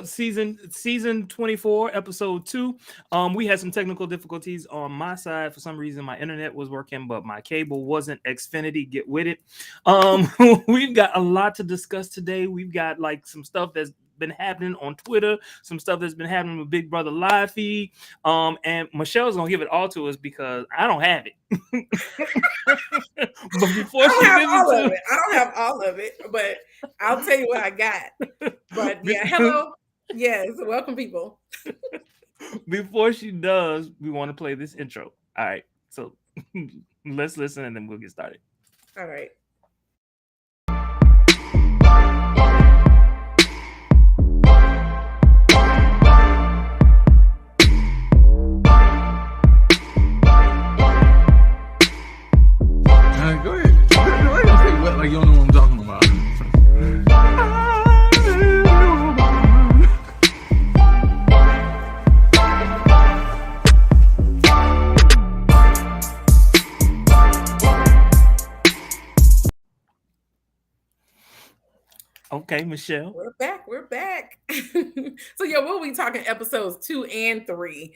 season 24, episode 2. We had some technical difficulties on my side. For some reason, my internet was working, but my cable wasn't. Xfinity, get with it. We've got a lot to discuss today. We've got like some stuff that's been happening on Twitter, some stuff that's been happening with Big Brother live feed. And Michelle's gonna give it all to us because I don't have it. But before she gives it to us, I don't have all of it, but I'll tell you what I got. But yeah, hello. Yes, welcome people. Before she does, we want to play this intro. All right, so let's listen and then we'll get started. All right. Go ahead. Go ahead and say what, like you don't know what I'm talking about. Okay, Michelle. We're back. So yeah, we'll be talking episodes 2 and 3.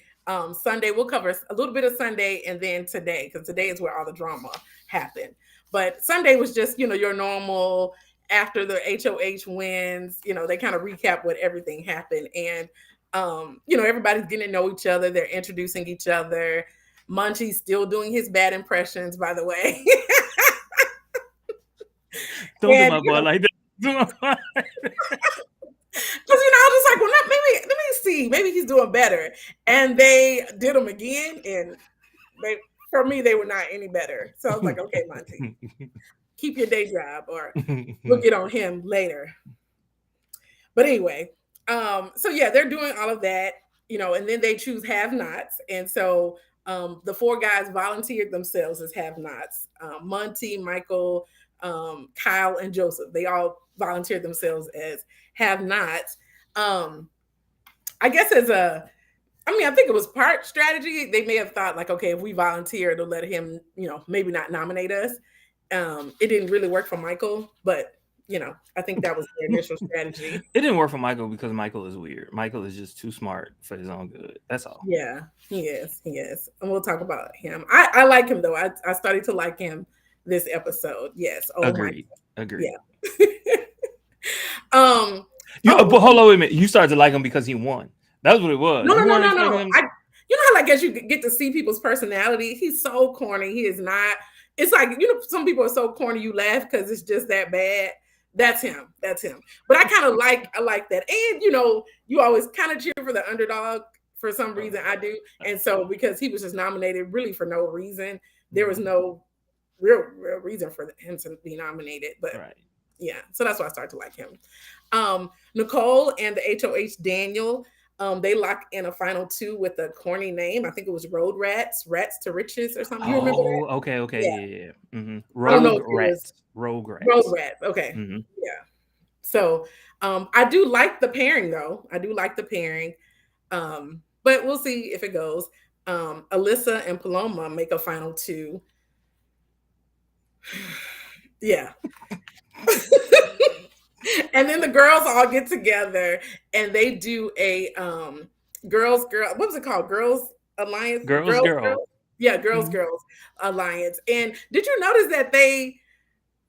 Sunday, we'll cover a little bit of Sunday and then today, because today is where all the drama happened. But Sunday was just, your normal after the HOH wins, they kind of recap what everything happened. And, everybody's getting to know each other. They're introducing each other. Munchie's still doing his bad impressions, by the way. Don't do my boy like that. Because I was just like, well, maybe let me see, maybe he's doing better. And they did them again, and for me, they were not any better. So I was like, okay, Monty, keep your day job, or we'll get on him later. But anyway, so yeah, they're doing all of that, and then they choose have-nots, and so the 4 guys volunteered themselves as have-nots. Monty, Michael, Kyle, and Joseph. They all volunteered themselves as have-nots. I guess I think it was part strategy. They may have thought like, okay, if we volunteer, it'll let him, maybe not nominate us. It didn't really work for Michael, but I think that was their initial strategy. It didn't work for Michael because Michael is weird. Michael is just too smart for his own good. That's all. Yeah, he is. And we'll talk about him. I like him though. I started to like him this episode. Yes. Oh, Agreed. Yeah. But hold on, wait a minute. You started to like him because he won. That's what it was. No. How like as you get to see people's personality, he's so corny. He is not. It's like, some people are so corny you laugh because it's just that bad. That's him. But I like that. And you always kind of cheer for the underdog for some reason. I do. And so because he was just nominated really for no reason, there was no real reason for him to be nominated. But right. Yeah, so that's why I started to like him. Nicole and the HOH Daniel, they locked in a final 2 with a corny name. I think it was Road Rats, Rats to Riches or something. You remember that? Okay. Yeah. Mm-hmm. Rogue Rats. Okay. Mm-hmm. Yeah. So I do like the pairing though. But we'll see if it goes. Alyssa and Paloma make a final 2. Yeah. And then the girls all get together and they do a girls, what was it called? Girls Alliance? Girls. Yeah, Girls Alliance. And did you notice that they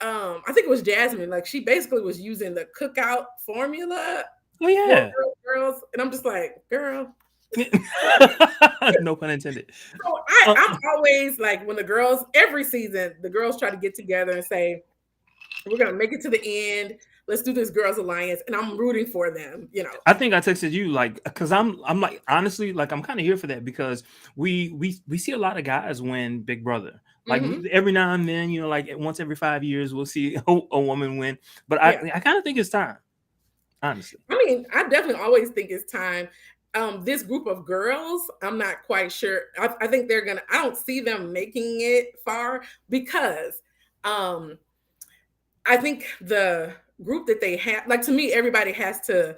I think it was Jasmine, like she basically was using the cookout formula. Oh yeah. Girls. And I'm just like, girl. No pun intended. So I'm always like, when the girls, every season, the girls try to get together and say, we're gonna make it to the end. Let's do this Girls Alliance, and I'm rooting for them. I think I texted you like, because I'm like, honestly, like I'm kind of here for that because we see a lot of guys win Big Brother. Like every now and then, like once every 5 years, we'll see a woman win. But I kind of think it's time. Honestly, I mean, I definitely always think it's time. This group of girls, I'm not quite sure. I think they're gonna. I don't see them making it far because I think the group that they have, like to me, everybody has to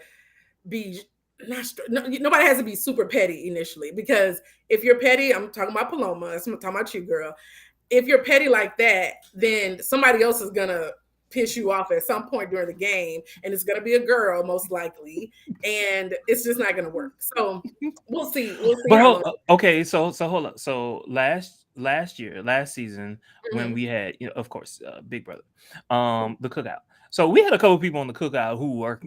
be nobody has to be super petty initially, because if you're petty, I'm talking about Paloma, I'm talking about you, girl. If you're petty like that, then somebody else is gonna piss you off at some point during the game, and it's going to be a girl most likely, and it's just not going to work. So we'll see. We'll see But how long. okay, so hold up. So last season when Mhm. we had, of course, Big Brother, the cookout. So we had a couple people on the cookout who were,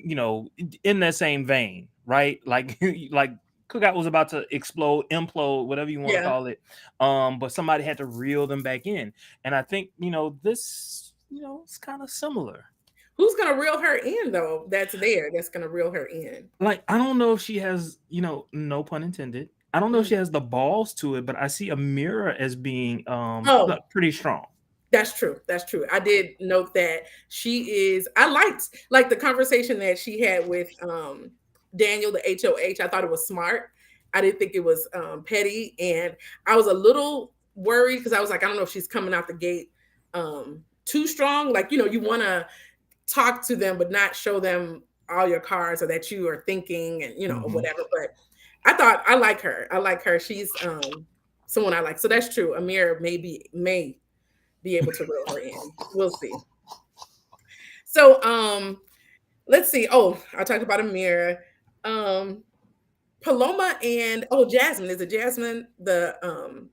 in that same vein, right? Like like cookout was about to explode, implode, whatever you want to Yeah. call it. But somebody had to reel them back in. And I think, this, it's kind of similar. Who's going to reel her in though? That's there. That's going to reel her in. Like, I don't know if she has, no pun intended. I don't know if Mhm. she has the balls to it, but I see Amira as being Oh, pretty strong. that's true. That's true. I did note that she is. I liked like the conversation that she had with Daniel, the HOH. I thought it was smart. I didn't think it was petty, and I was a little worried because I was like, I don't know if she's coming out the gate too strong. Like, you want to talk to them, but not show them all your cards or that you are thinking and Mhm. whatever. But I thought I like her. I like her. She's someone I like. So that's true. Amir may be able to reel her in. We'll see. So let's see. Oh, I talked about Amir. Um Paloma and Jasmine. Is it Jasmine, the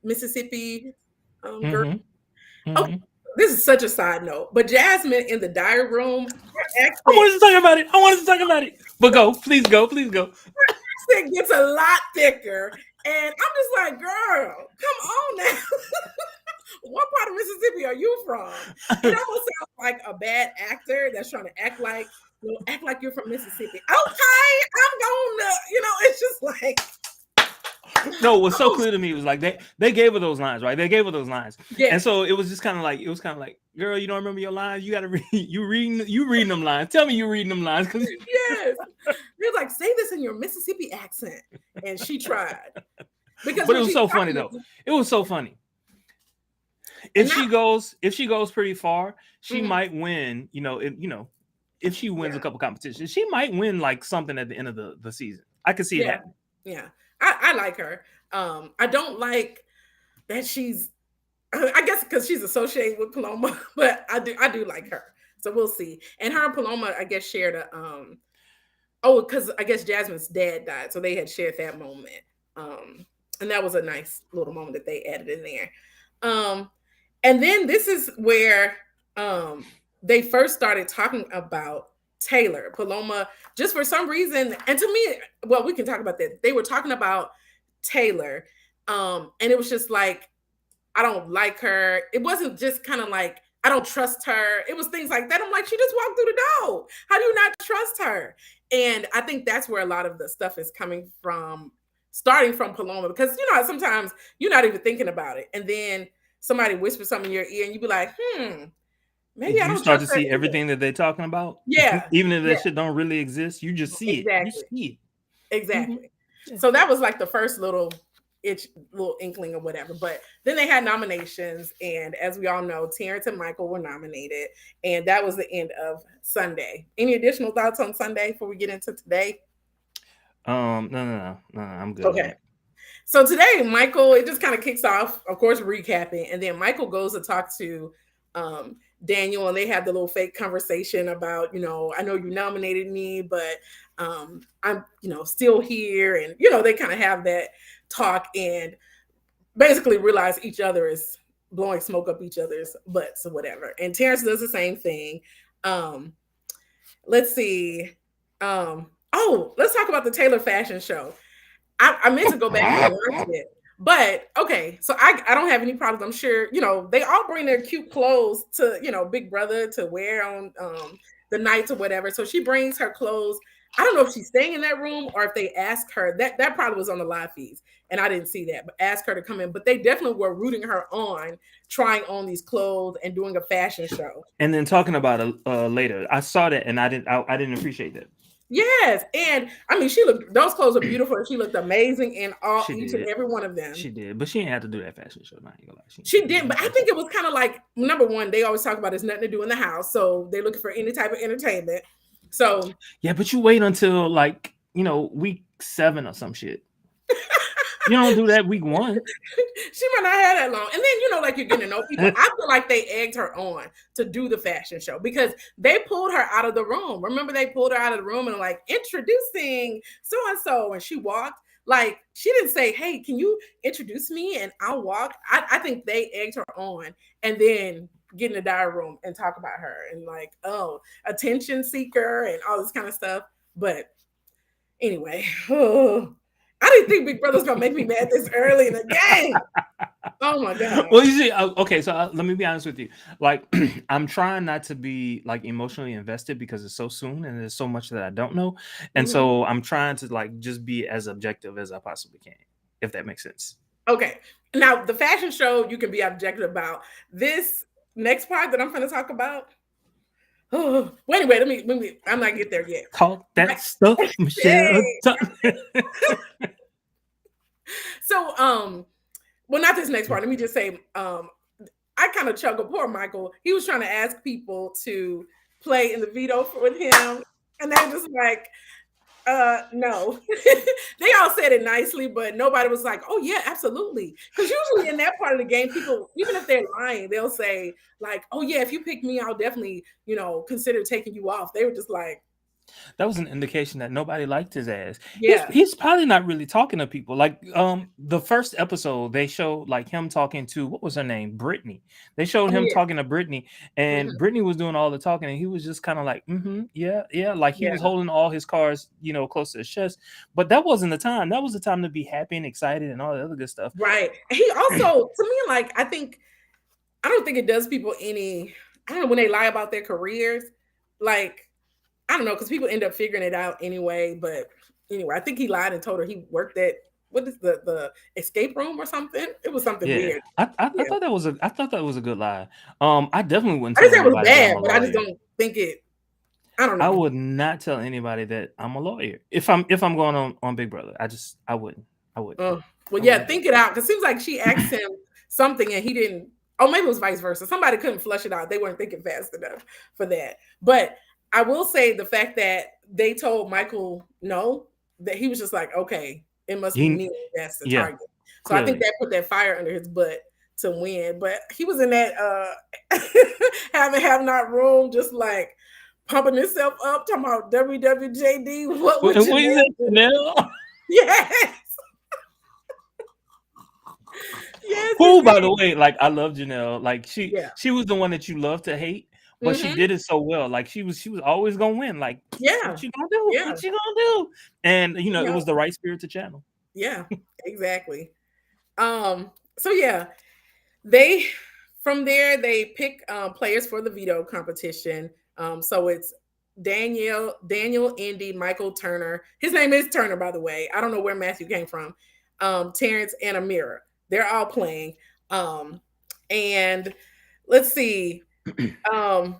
Mississippi girl? Mhm. Okay, Mhm. this is such a side note, but Jasmine in the diary room, her I accent, wanted to talk about it. I wanted to talk about it. But go, please go, please go. accent gets a lot thicker, and I'm just like, girl, come on now. What part of Mississippi are you from? It almost sounds like a bad actor that's trying to act like you're from Mississippi. Okay, I'm going to, it's just like, No, what's so oh, clear to me was like they gave her those lines, right? They gave her those lines, yeah, and so it was just kind of like, girl, you don't remember your lines? You got to read. You reading them lines. Tell me you reading them lines, because yes. They're like, say this in your Mississippi accent, and she tried because but it when was she's so funny talking though. It was so funny. and If she goes pretty far, she mhm, might win. If she wins a yeah, couple competitions, she might win like something at the end of the season. I could see it yeah, happen. yeah. I like her. I don't like that she's. I guess because she's associated with Paloma, but I do like her. So we'll see. And her and Paloma, I guess, shared a because I guess Jasmine's dad died, so they had shared that moment. And that was a nice little moment that they added in there. Um, and then this is where they first started talking about Taylor. Paloma, just for some reason, and to me, well, we can talk about that. They were talking about Taylor. And it was just like, I don't like her. It wasn't just kind of like, I don't trust her. It was things like that. I'm like, she just walked through the door. How do you not trust her? And I think that's where a lot of the stuff is coming from, starting from Paloma, because sometimes you're not even thinking about it. And then somebody whispers something in your ear and you be like, maybe I You don't start trust to her see either. everything that they're talking about, Yeah, even if yeah, that shit don't really exist. You just see it. You exactly. see it. Mhm. Exactly. Yeah. So that was like the first little inkling or whatever. But then they had nominations, and as we all know, Terrence and Michael were nominated, and that was the end of Sunday. Any additional thoughts on Sunday before we get into today? No, I'm good on Okay. it. So today, Michael, it just kind of kicks off, of course, recapping, and then Michael goes to talk to um, Daniel, and they have the little fake conversation about, I know you nominated me, but I'm, still here, and they kind of have that talk and basically realize each other is blowing smoke up each other's butts or whatever. And Terrence does the same thing. Um, let's see. Let's talk about the Taylor fashion show. I meant to go back and watch it. But okay, so I don't have any problems. I'm sure, they all bring their cute clothes to, Big Brother to wear on the nights or whatever. So she brings her clothes. I don't know if she's staying in that room or if they ask her. That probably was on the live feeds and I didn't see that, but ask her to come in. But they definitely were rooting her on, trying on these clothes and doing a fashion show. And then talking about it later, I saw that and I didn't appreciate that. Yes, and I mean, those clothes are beautiful, and she looked amazing in She each and did. every one of them. She did, but she didn't have to do that fashion show. Not gonna lie. She didn't, but I think it was kind of like, number one, they always talk about there's nothing to do in the house, so they're looking for any type of entertainment. So Yeah, but you wait until like week 7 or some shit. You don't do that week one. She might not have that long. And then, like you're getting to know people. I feel like they egged her on to do the fashion show because they pulled her out of the room. Remember, they pulled her out of the room and like introducing so and so, and she walked. Like she didn't say, "Hey, can you introduce me?" And I'll walk. I think they egged her on, and then get in the diary room and talk about her and like, oh, attention seeker and all this kind of stuff. But anyway, I didn't think Big Brother's gonna make me mad this early in the game. Oh my god. Well, you see, okay, so let me be honest with you. Like, I'm trying not to be like emotionally invested because it's so soon and there's so much that I don't know, and Mhm. so I'm trying to like just be as objective as I possibly can, if that makes sense. Okay. Now the fashion show you can be objective about. This next part that I'm going to talk about. Oh, well, anyway, let me. I'm not get there yet. Talk that stuff, Michelle. Hey. So, well, not this next part. Let me just say, I kind of chuckled. Poor Michael. He was trying to ask people to play in the veto with him, and they were just like, no. They all said it nicely, but nobody was like, oh yeah, absolutely. Because usually in that part of the game, people, even if they're lying, they'll say like, oh yeah, if you pick me, I'll definitely, consider taking you off. They were just like, That was an indication that nobody liked his ass. yeah, He's probably not really talking to people. Like the first episode, they showed like him talking to what was her name? Brittany. They showed oh him yeah, talking to Brittany, and mhm, Brittany was doing all the talking, and he was just kind of like, yeah, yeah. Like he yeah, was holding all his cards, close to his chest. But that wasn't the time. That was the time to be happy and excited and all the other good stuff. right. And he also, to me, like, I don't think it does people any, I don't know, when they lie about their careers, like, I don't know, because people end up figuring it out anyway. But anyway, I think he lied and told her he worked at what is the escape room or something. It was something Yeah, weird. I Yeah, thought that was a good lie. I definitely wouldn't I didn't tell say it was anybody that I'm bad, a but I just lawyer. don't think it. I don't I know. would not tell anybody that I'm a lawyer if I'm going on Big Brother. I wouldn't. I wouldn't. Well, I yeah, wouldn't do think it out because it seems like she asked him something and he didn't. Oh, maybe it was vice versa. Somebody couldn't flush it out. They weren't thinking fast enough for that. But I will say the fact that they told Michael no, that he was just like, okay, it must be He, me. That's the yeah, target. So I think clearly. that put that fire under his butt to win. But he was in that have not room, just like pumping himself up, talking about WWJD. What would What you is it, do? Janelle? Yes. Yes, Who, by the indeed. way, like I love Janelle. Like she Yeah. she was the one that you love to hate, but she Mhm. did it so well. Like she was always gonna win. Like Yeah. what you gonna do? Yeah. What you gonna do? And it Yeah. was the right spirit to channel. Yeah. Exactly. So yeah, they from there they pick players for the veto competition. So it's Daniel, Indy, Michael Turner. His name is Turner, by the way. I don't know where Matthew came from. Terrence and Amira. They're all playing. And let's see. Um,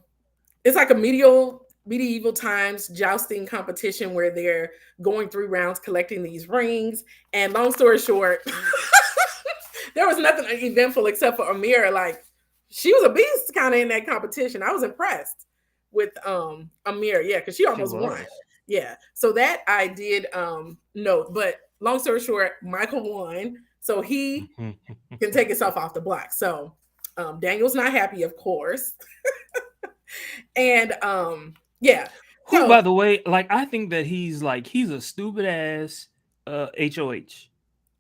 it's like a medieval times jousting competition where they're going through rounds collecting these rings. And long story short, there was nothing eventful except for Amira. Like she was a beast kind of in that competition. I was impressed with Amira, yeah, because she She almost won. was. Yeah. So that I did note. But long story short, Michael won. So he can take himself off the block. So Daniel's not happy, of course. And yeah. Who, So by the way, like I think that he's a stupid ass HOH.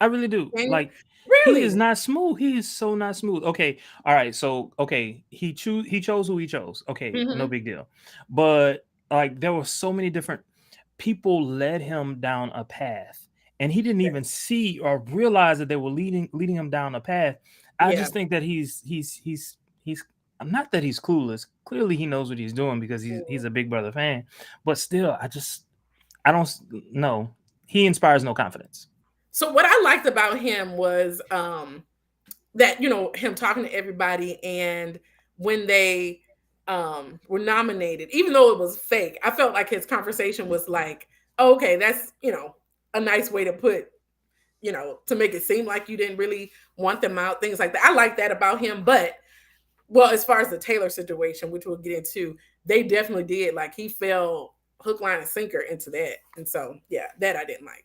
I really do. Daniel, Like he is really? not smooth. He is so not smooth. Okay, all right. So okay, he chose who he chose. Okay, no Hmm. big deal. But like there were so many different people led him down a path, and he didn't even see or realize that they were leading him down a path. I Yeah. just think that he's not that he's clueless. Clearly, he knows what he's doing because he's a Big Brother fan. But still, I don't know. He inspires no confidence. So what I liked about him was that him talking to everybody, and when they were nominated, even though it was fake, I felt like his conversation was like, oh, okay, that's a nice way to put to make it seem like you didn't really want them out, things like that. I like that about him. But well, as far as the Taylor situation, which we'll get into, they definitely did, like, he fell hook line and sinker into that. And so yeah, that I didn't like.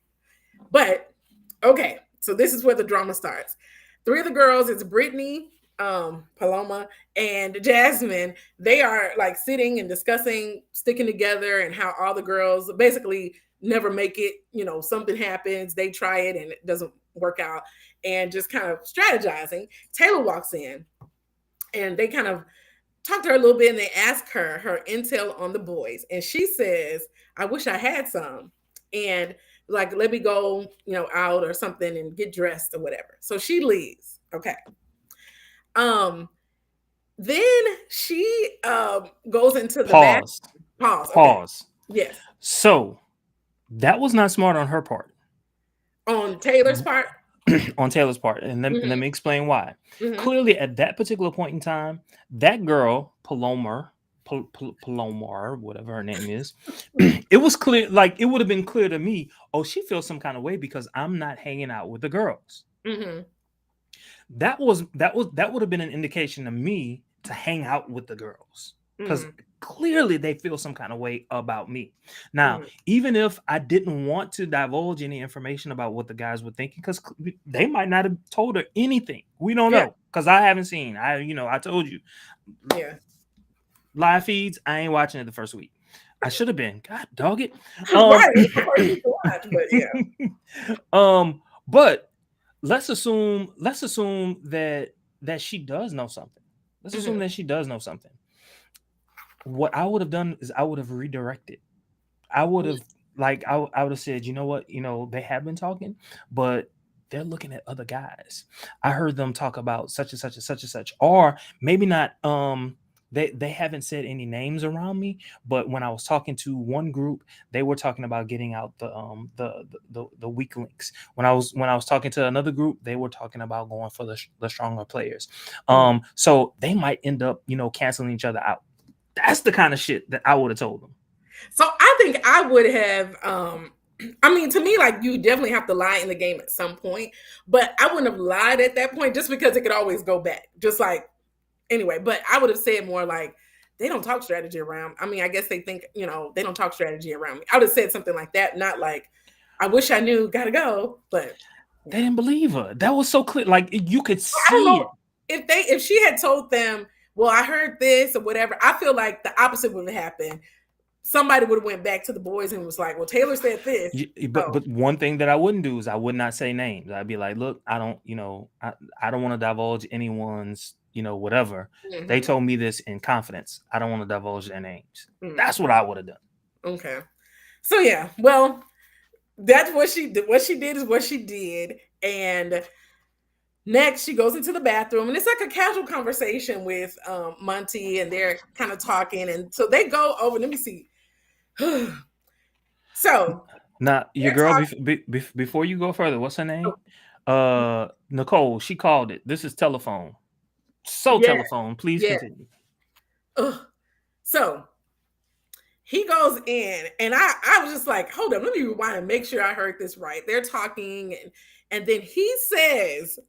But okay, So this is where the drama starts. Three of the girls, it's Brittany, Paloma, and Jasmine. They are like sitting and discussing sticking together and how all the girls basically never make it. Something happens, they try it and it doesn't work out, and just kind of strategizing. Taylor walks in and they kind of talk to her a little bit and they ask her intel on the boys. And she says, I wish I had some. And like, let me go, out or something and get dressed or whatever. So she leaves. Okay. Then she goes into the back. Pause. Pause. Okay. Pause. Yes. So that was not smart on her part. On Taylor's part? On Taylor's part. And let Mhm. me explain why. Mhm. Clearly, at that particular point in time, that girl, Paloma, whatever her name is, it was clear, like it would have been clear to me, oh, she feels some kind of way because I'm not hanging out with the girls. Mhm. That would have been an indication to me to hang out with the girls, because Mhm. clearly they feel some kind of way about me. Now, Mhm. even if I didn't want to divulge any information about what the guys were thinking, because they might not have told her anything. We don't Yeah. know, because I haven't seen. I told you, Yeah. live feeds, I ain't watching it the first week. I should have been. God dog it. Right. It's the first thing to watch, but yeah. But let's assume that she does know something. Let's assume Mhm. that she does know something. What I would have done is I would have redirected. I would have I would have said, you know what, they have been talking, but they're looking at other guys. I heard them talk about such and such and such and such, or maybe not. They haven't said any names around me, but when I was talking to one group, they were talking about getting out the weak links. When I was talking to another group, they were talking about going for the stronger players. Mhm. So they might end up canceling each other out. That's the kind of shit that I would have told them. So I think I would have I mean, to me, like, you definitely have to lie in the game at some point, but I wouldn't have lied at that point just because it could always go back. Just like, anyway, but I would have said more like, they don't talk strategy around. I mean, I guess they think, they don't talk strategy around me. I would have said something like that, not like, I wish I knew, gotta go. But They didn't believe her. That was so clear. Like you could I don't see know it. if she had told them, well, I heard this or whatever, I feel like the opposite would have happened. Somebody would have went back to the boys and was like, well, Taylor said this. But one thing that I wouldn't do is I would not say names. I'd be like, look, I don't, I don't want to divulge anyone's, whatever. They Mhm. told me this in confidence. I don't want to divulge their names. Mm. That's what I would have done. Okay. So yeah, well, that's what she did. What she did is what she did. And next she goes into the bathroom and it's like a casual conversation with Monty, and they're kind of talking. And so they go over, let me see. So Now, your they're girl, talking. before you go further, what's her name? Oh, Nicole. She called it. This is telephone. So yeah, telephone. Please yeah. continue. Ugh. So he goes in, and I was just like, hold up, let me rewind and make sure I heard this right. They're talking, and then he says,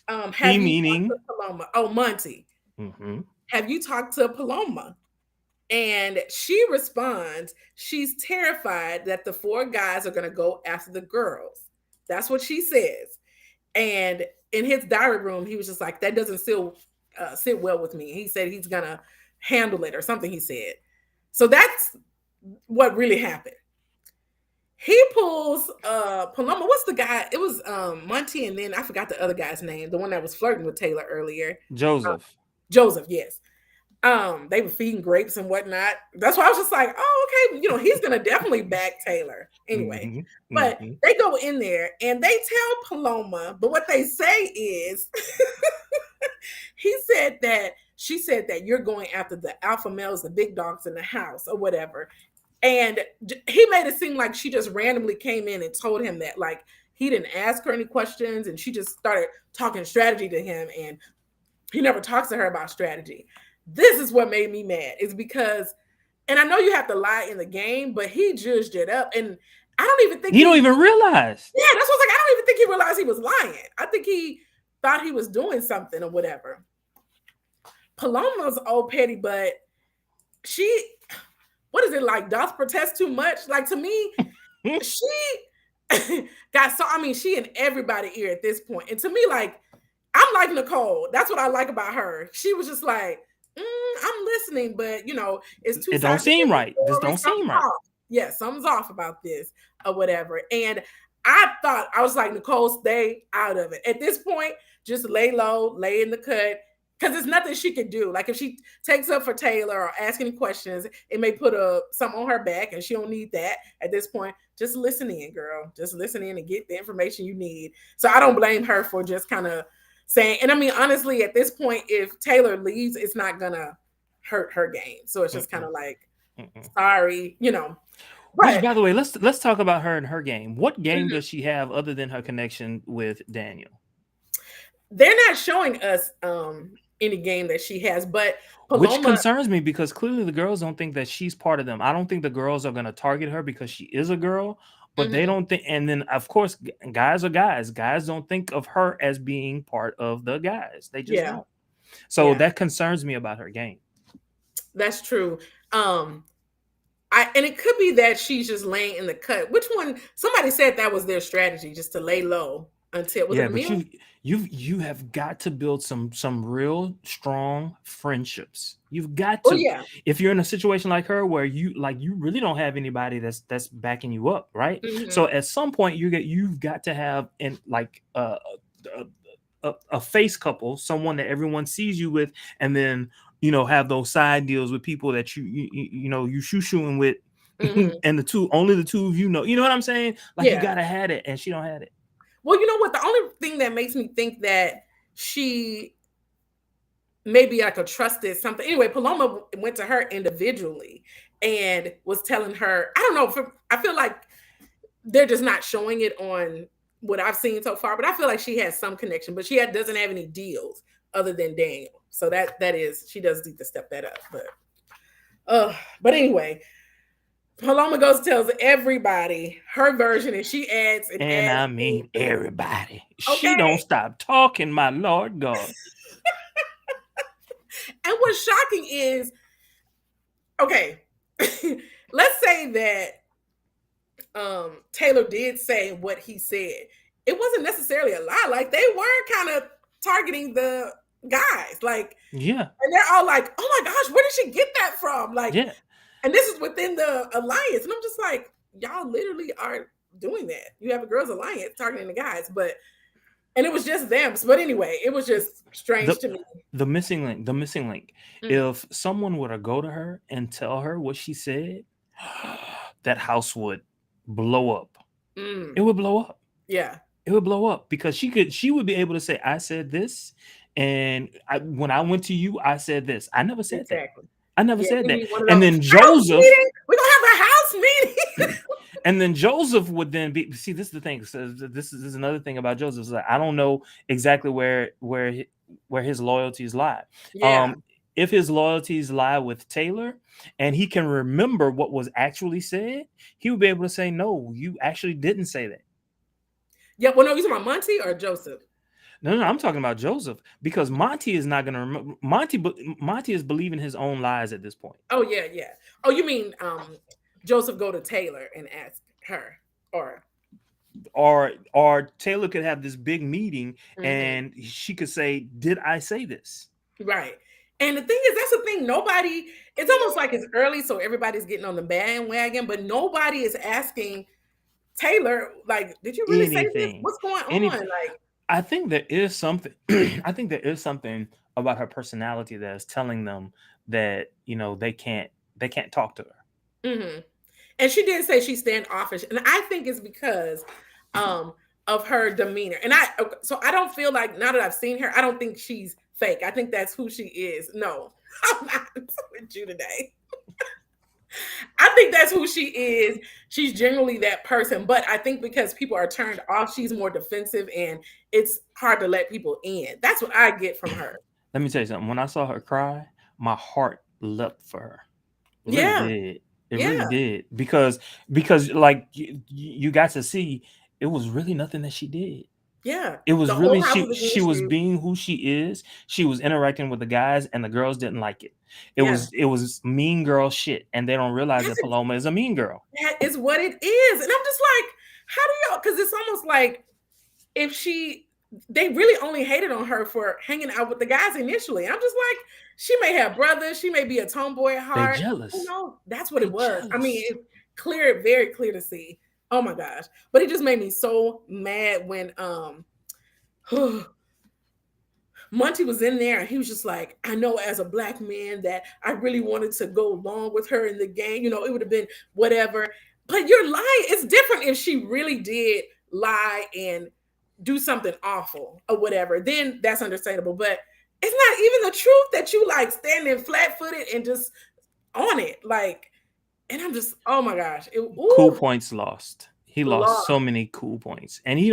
He have you talked to meaning. Paloma? Oh, Monty, Mm-hmm. have you talked to Paloma? And she responds, she's terrified that the four guys are going to go after the girls. That's what she says. And in his diary room, he was just like, that doesn't still sit well with me. He said he's going to handle it or something, he said. So that's what really happened. He pulls Paloma. What's the guy? It was Monty, and then I forgot the other guy's name, the one that was flirting with Taylor earlier. Uh, Joseph. Joseph, yes. They were feeding grapes and whatnot. That's why I was just like, oh, okay, he's gonna definitely back Taylor anyway. Mm-hmm. But Mm-hmm. they go in there and they tell Paloma, but what they say is she said that you're going after the alpha males, the big dogs in the house or whatever. And he made it seem like she just randomly came in and told him that, like, he didn't ask her any questions and she just started talking strategy to him, and he never talks to her about strategy. This is what made me mad, is because, and I know you have to lie in the game, but he judged it up. And I don't even think You don't even realize. yeah, that's what's like, I don't even think he realized he was lying. I think he thought he was doing something or whatever. Paloma's old petty, but she, what is it like? Doth protest too much? Like, to me, she got so I mean, she in everybody's ear at this point. And to me, like, I'm like Nicole. That's what I like about her. She was just like, I'm listening, but it's two It don't sides to seem every right. This story. don't seem Something's right. off. Yeah, something's off about this or whatever. And I was like, Nicole, stay out of it. At this point, just lay low, lay in the cut. Because there's nothing she can do. Like if she takes up for Taylor or asks any questions, it may put something on her back, and she don't need that at this point. Just listen in, girl. Just listen in and get the information you need. So I don't blame her for just kind of saying. And I mean, honestly, at this point, if Taylor leaves, it's not gonna hurt her game. So it's just kind of like, sorry. Which, But by the way, let's talk about her and her game. What game does she have other than her connection with Daniel? they're not showing us any game that she has, but Which Paloma, concerns me because clearly the girls don't think that she's part of them. I don't think the girls are going to target her because she is a girl, but they don't think. And then, of course, guys are guys. Guys don't think of her as being part of the guys. They just don't. So that concerns me about her game. That's true. And it could be that she's just laying in the cut. Which one? Somebody said that was their strategy, just to lay low until was it but you have got to build some real strong friendships. You've got to. If you're in a situation like her where you really don't have anybody that's backing you up, right? So at some point you've got to have a face couple, someone that everyone sees you with, and then have those side deals with people that you shoo-shooing with, and only the two of you know what I'm saying? Like you gotta have it, and she don't have it. Well, you know what? The only thing that makes me think that she maybe like a trusted something. Anyway, Paloma went to her individually and was telling her, I don't know, I feel like they're just not showing it on what I've seen so far, but I feel like she has some connection, but she doesn't have any deals other than Daniel. So that is, she does need to step that up. But anyway, Paloma goes tells everybody her version, and she adds and I mean everybody. Okay. She don't stop talking, my Lord God. And what's shocking is, okay, let's say that Taylor did say what he said. It wasn't necessarily a lie. Like they were kind of targeting the guys, like and they're all like, "Oh my gosh, where did she get that from?" Like, and this is within the alliance, and I'm just like, y'all literally are doing that. You have a girls' alliance targeting the guys, and it was just them. But anyway, it was just strange to me. The missing link. If someone were to go to her and tell her what she said, that house would blow up. It would blow up. Yeah. It would blow up because she would be able to say, I said this, and when I went to you, I said this. I never said that. I never said that. And then Joseph, we're gonna have a house meeting. And then Joseph would then be. See, this is the thing. So this is another thing about Joseph. Like, I don't know exactly where his loyalties lie. If his loyalties lie with Taylor, and he can remember what was actually said, he would be able to say, "No, you actually didn't say that." Yeah. Well, no, you talking about Monty or Joseph? No, I'm talking about Joseph, because Monty is not going to remember. Monty is believing his own lies at this point. Oh yeah. Oh, you mean Joseph go to Taylor and ask her, or Taylor could have this big meeting and she could say, "Did I say this?" Right. And the thing is, that's the thing. Nobody. It's almost like it's early, so everybody's getting on the bandwagon, but nobody is asking Taylor, like, "Did you really say this? What's going on?" Like, I think there is something. I think there is something about her personality that is telling them that they can't talk to her. And she did say she's standoffish, and I think it's because of her demeanor. And I don't feel like, now that I've seen her, I don't think she's fake. I think that's who she is. No, I'm not with you today. I think that's who she is. She's generally that person, but I think because people are turned off, she's more defensive, and it's hard to let people in. That's what I get from her. Let me tell you something. When I saw her cry, my heart leapt for her. It really did. Because like you got to see, it was really nothing that she did. Yeah. It was really she was being who she is. She was interacting with the guys, and the girls didn't like it. It was mean girl shit, and they don't realize that Paloma is a mean girl. That is what it is. And I'm just like, how do y'all, was like, if they really only hated on her for hanging out with the guys initially. I'm just like, she may have brothers, she may be a tomboy at They heart. You jealous. know, that's what They it was. I mean, jealous. it's clear, very clear to see. Oh my gosh. But it just made me so mad when Monty was in there and he was just like, I know as a black man that I really wanted to go along with her in the game. You know, it would have been whatever. But you're lying. It's different if she really did lie and do something awful or whatever. Then that's understandable. But it's not even the truth that you like standing flat footed and just on it. Like, and I'm just, oh my gosh. Cool Ooh, points lost. He lost so lost. many cool points, and he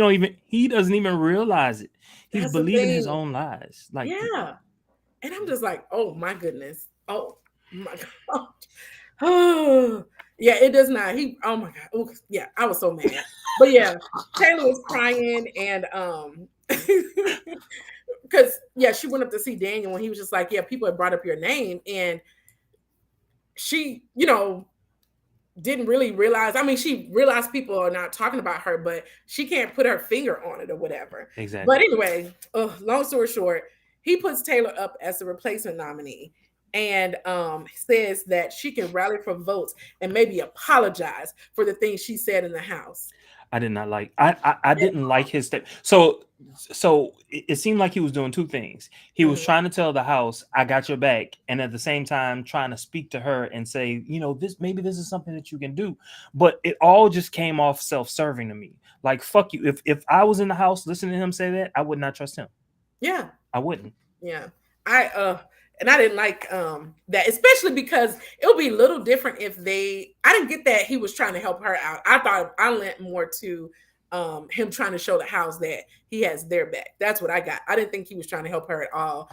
doesn't even realize it. He's That's the believing his thing. own lies. Like, Yeah. And I'm just like, oh my goodness. Oh my God. Oh, yeah, it does not. Oh my God. Oh, yeah, I was so mad. But yeah, Taylor was crying and because yeah, she went up to see Daniel and he was just like, yeah, people had brought up your name. And she, didn't really realize. I mean, she realized people are not talking about her, but she can't put her finger on it or whatever. But exactly. anyway, long story short, he puts Taylor up as the replacement nominee and says that she can rally for votes and maybe apologize for the things she said in the House. I did not like. I didn't like his step. So it seemed like he was doing two things. He was Mhm. trying to tell the House, "I got your back," and at the same time trying to speak to her and say, this maybe this is something that you can do. But it all just came off self-serving to me. Like, fuck you. If I was in the House listening to him say that, I would not trust him. Yeah. I wouldn't. Yeah. I didn't like that, especially because it would be a little different if I didn't get that he was trying to help her out. I thought I lent more to him trying to show the House that he has their back. That's what I got. I didn't think he was trying to help her at all.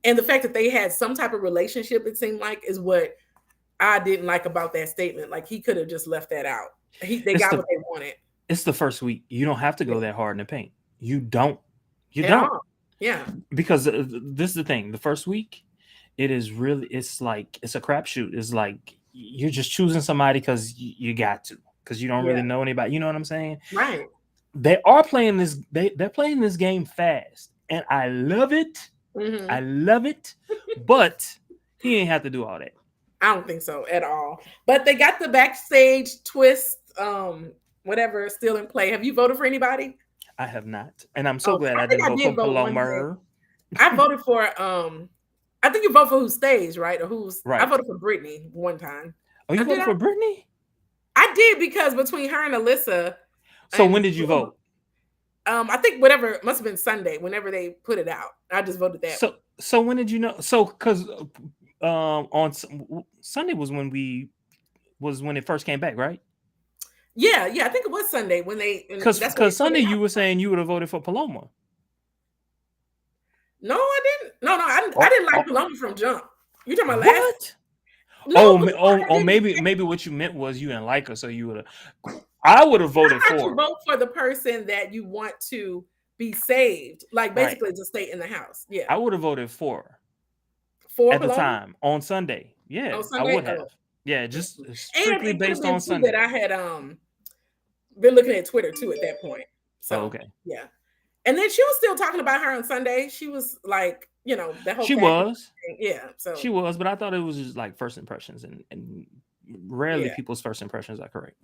And the fact that they had some type of relationship, it seemed like, is what I didn't like about that statement. Like, he could have just left that out. They It's got the what they wanted. it's the first week. You don't have to go that hard in the paint. You don't. You At don't. all. Yeah. Because this is the thing. The first week, it's like it's a crapshoot. It's like you're just choosing somebody because you got to, because you don't Yeah. really know anybody. You know what I'm saying? Right. They are playing this. They're playing this game fast, and I love it. I Hmm. love it. But he ain't have to do all that. I don't think so at all. But they got the backstage twist, whatever, still in play. Have you voted for anybody? I have not, and I'm so Okay, glad I I think didn't I vote for did vote one day. Paloma. I voted for I think you vote for who stays, right? Or I Right. voted for Brittany one time. Oh, you Did voted for Brittany? I did because between her and Alyssa So when and did you vote? I think whatever, it must have been Sunday, whenever they put it out. I just voted that. So when did you know? So because on Sunday was when it first came back, right? Yeah, I think it was Sunday when Because that's when they put Sunday it you out. were saying you would have voted for Paloma. No, I didn't. No, I Oh, didn't like oh, Paloma from jump. You talking about last? what? No, before I didn't. Maybe what you meant was you didn't like her, so you would have. I would have voted How about you for her. vote for the person that you want to be saved? Like, Right. basically to stay in the House. Yeah. I would have voted for her For at the Paloma time on Sunday. on Yeah, I Sunday. would Oh. have. Yeah, just And strictly it could have based been on too that Sunday. I had been looking at Twitter too at that point. Oh, So okay. yeah. And then she was still talking about her on Sunday. She was like, the whole She package was. thing. Yeah. So She was, but I thought it was just like first impressions, and rarely yeah, people's first impressions are correct.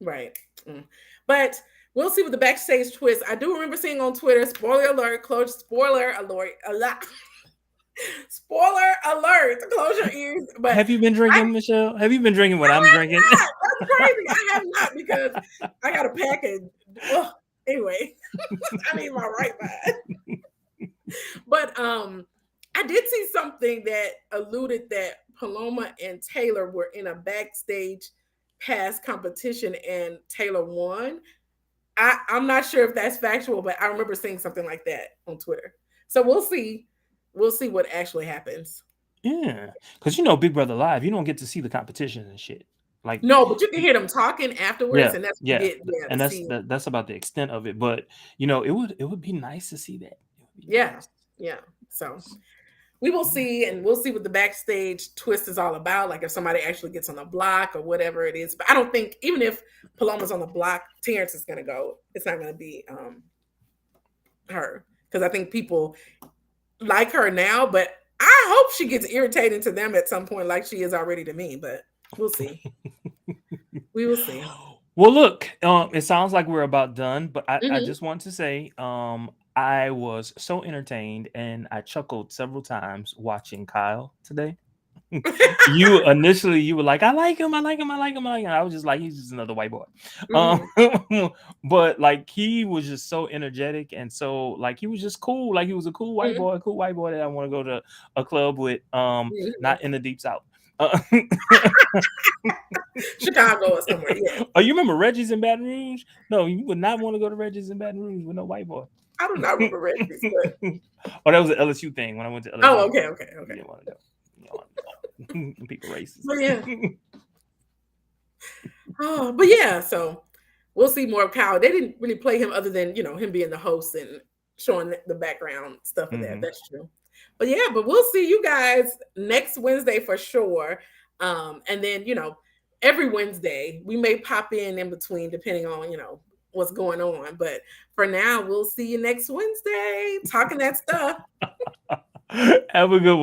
right. Mm. But we'll see with the backstage twist. I do remember seeing on Twitter, spoiler alert, spoiler alert, a lot. Spoiler alert, close your ears. But Have you been I drinking, Michelle? Have you been drinking what I'm have drinking? not. That's crazy. I have not because I got a package. Ugh. Anyway, I need my right mind. But I did see something that alluded that Paloma and Taylor were in a backstage pass competition and Taylor won. I'm not sure if that's factual, but I remember seeing something like that on Twitter. So we'll see. We'll see what actually happens. Yeah, because Big Brother Live, you don't get to see the competition and shit. Like, No, but you can hear them talking afterwards, yeah, and that's what you yeah, get. Yeah, and to see. that's about the extent of it. But it would be nice to see that. It would be Yeah, nice. yeah. So we will see, and we'll see what the backstage twist is all about. Like if somebody actually gets on the block or whatever it is. But I don't think even if Paloma's on the block, Terrence is going to go. It's not going to be her, because I think people like her now, but I hope she gets irritating to them at some point, like she is already to me. But we'll see. We will see. Well, look, it sounds like we're about done, but I Mhm. just want to say, I was so entertained and I chuckled several times watching Kyle today. You initially you were like, I like him, I like him, I like him, I like him. I was just like, he's just another white boy. Mhm. But like he was just so energetic and so like he was just cool. Like he was a cool white Mhm. boy that I want to go to a club with. Mhm. Not in the deep south. Chicago or somewhere. Yeah. Oh, you remember Reggie's in Baton Rouge? No, you would not want to go to Reggie's in Baton Rouge with no white boy. I do not remember Reggie's, but Oh, that was an LSU thing when I went to LSU. oh, okay. You didn't want to go. You don't want to go. People racist. But yeah. Oh, but yeah, so we'll see more of Kyle. They didn't really play him other than, him being the host and showing the background stuff of that. Mhm. That's true. But yeah, but we'll see you guys next Wednesday for sure. And then, every Wednesday we may pop in between depending on, what's going on. But for now, we'll see you next Wednesday talking that stuff. Have a good one.